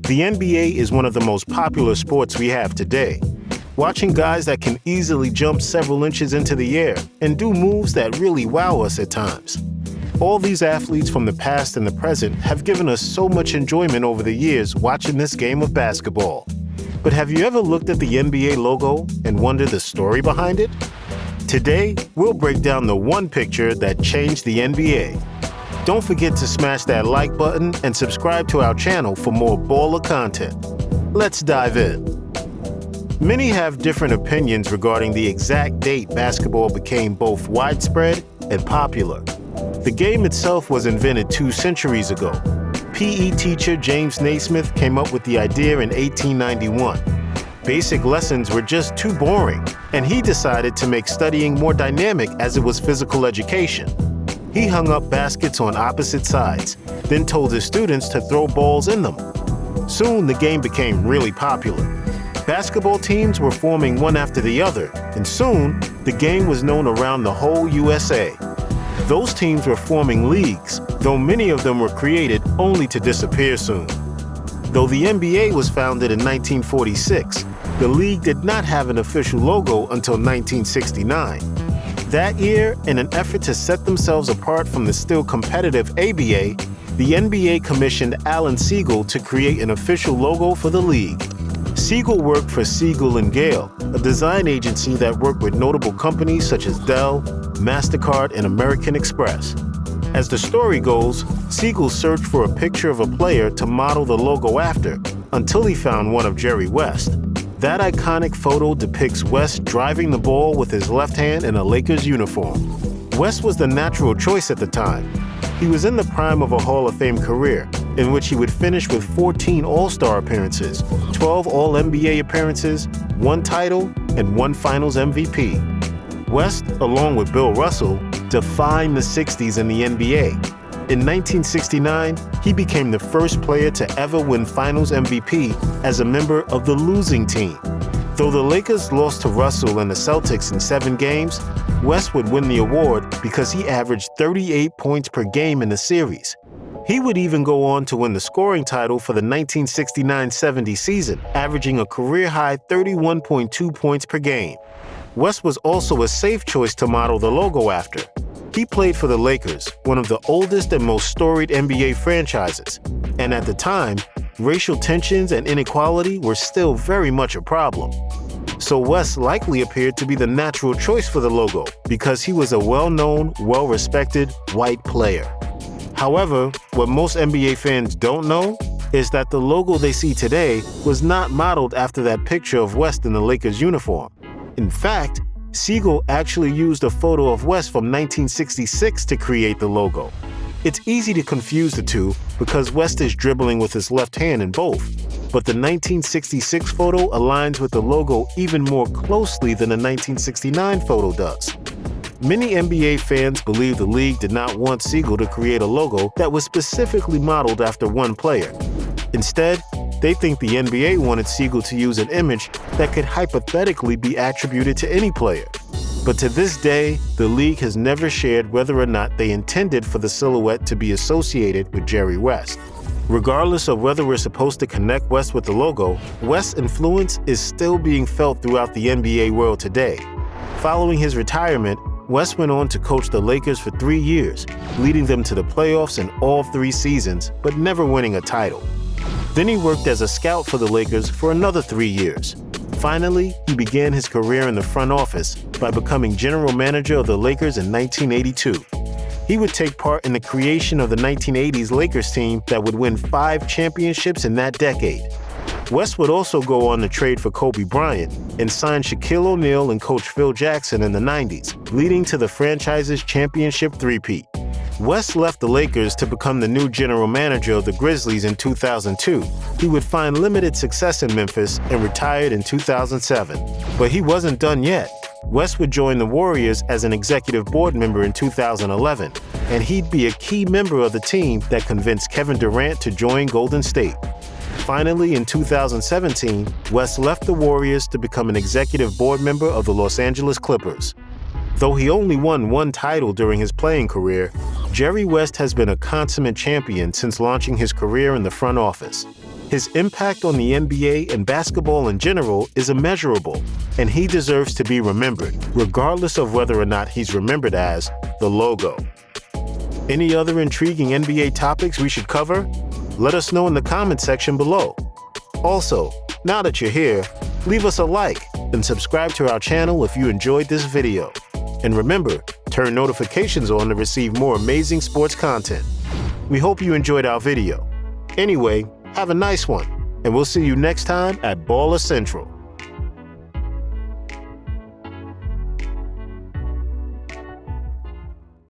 The NBA is one of the most popular sports we have today. Watching guys that can easily jump several inches into the air and do moves that really wow us at times. All these athletes from the past and the present have given us so much enjoyment over the years watching this game of basketball. But have you ever looked at the NBA logo and wondered the story behind it? Today, we'll break down the one picture that changed the NBA. Don't forget to smash that like button and subscribe to our channel for more baller content. Let's dive in. Many have different opinions regarding the exact date basketball became both widespread and popular. The game itself was invented 2 centuries ago. PE teacher James Naismith came up with the idea in 1891. Basic lessons were just too boring, and he decided to make studying more dynamic as it was physical education. He hung up baskets on opposite sides, then told his students to throw balls in them. Soon the game became really popular. Basketball teams were forming one after the other, and soon the game was known around the whole USA. Those teams were forming leagues, though many of them were created only to disappear soon. Though the NBA was founded in 1946, the league did not have an official logo until 1969. That year, in an effort to set themselves apart from the still competitive ABA, the NBA commissioned Alan Siegel to create an official logo for the league. Siegel worked for Siegel & Gale, a design agency that worked with notable companies such as Dell, MasterCard, and American Express. As the story goes, Siegel searched for a picture of a player to model the logo after, until he found one of Jerry West. That iconic photo depicts West driving the ball with his left hand in a Lakers uniform. West was the natural choice at the time. He was in the prime of a Hall of Fame career, in which he would finish with 14 All-Star appearances, 12 All-NBA appearances, 1 title, and 1 Finals MVP. West, along with Bill Russell, defined the 60s in the NBA. In 1969, he became the first player to ever win Finals MVP as a member of the losing team. Though the Lakers lost to Russell and the Celtics in 7 games, West would win the award because he averaged 38 points per game in the series. He would even go on to win the scoring title for the 1969-70 season, averaging a career-high 31.2 points per game. West was also a safe choice to model the logo after. He played for the Lakers, one of the oldest and most storied NBA franchises, and at the time, racial tensions and inequality were still very much a problem. So West likely appeared to be the natural choice for the logo because he was a well-known, well-respected white player. However, what most NBA fans don't know is that the logo they see today was not modeled after that picture of West in the Lakers uniform. In fact, Siegel actually used a photo of West from 1966 to create the logo. It's easy to confuse the two because West is dribbling with his left hand in both, but the 1966 photo aligns with the logo even more closely than the 1969 photo does. Many NBA fans believe the league did not want Siegel to create a logo that was specifically modeled after one player. Instead, they think the NBA wanted Siegel to use an image that could hypothetically be attributed to any player. But to this day, the league has never shared whether or not they intended for the silhouette to be associated with Jerry West. Regardless of whether we're supposed to connect West with the logo, West's influence is still being felt throughout the NBA world today. Following his retirement, West went on to coach the Lakers for 3 years, leading them to the playoffs in all 3 seasons, but never winning a title. Then he worked as a scout for the Lakers for another 3 years. Finally, he began his career in the front office by becoming general manager of the Lakers in 1982. He would take part in the creation of the 1980s Lakers team that would win 5 championships in that decade. West would also go on to trade for Kobe Bryant and sign Shaquille O'Neal and coach Phil Jackson in the 90s, leading to the franchise's championship three-peat. West left the Lakers to become the new general manager of the Grizzlies in 2002. He would find limited success in Memphis and retired in 2007. But he wasn't done yet. West would join the Warriors as an executive board member in 2011, and he'd be a key member of the team that convinced Kevin Durant to join Golden State. Finally, in 2017, West left the Warriors to become an executive board member of the Los Angeles Clippers. Though he only won 1 title during his playing career, Jerry West has been a consummate champion since launching his career in the front office. His impact on the NBA and basketball in general is immeasurable, and he deserves to be remembered, regardless of whether or not he's remembered as the logo. Any other intriguing NBA topics we should cover? Let us know in the comment section below. Also, now that you're here, leave us a like and subscribe to our channel if you enjoyed this video. And remember, turn notifications on to receive more amazing sports content. We hope you enjoyed our video. Anyway, have a nice one, and we'll see you next time at Baller Central.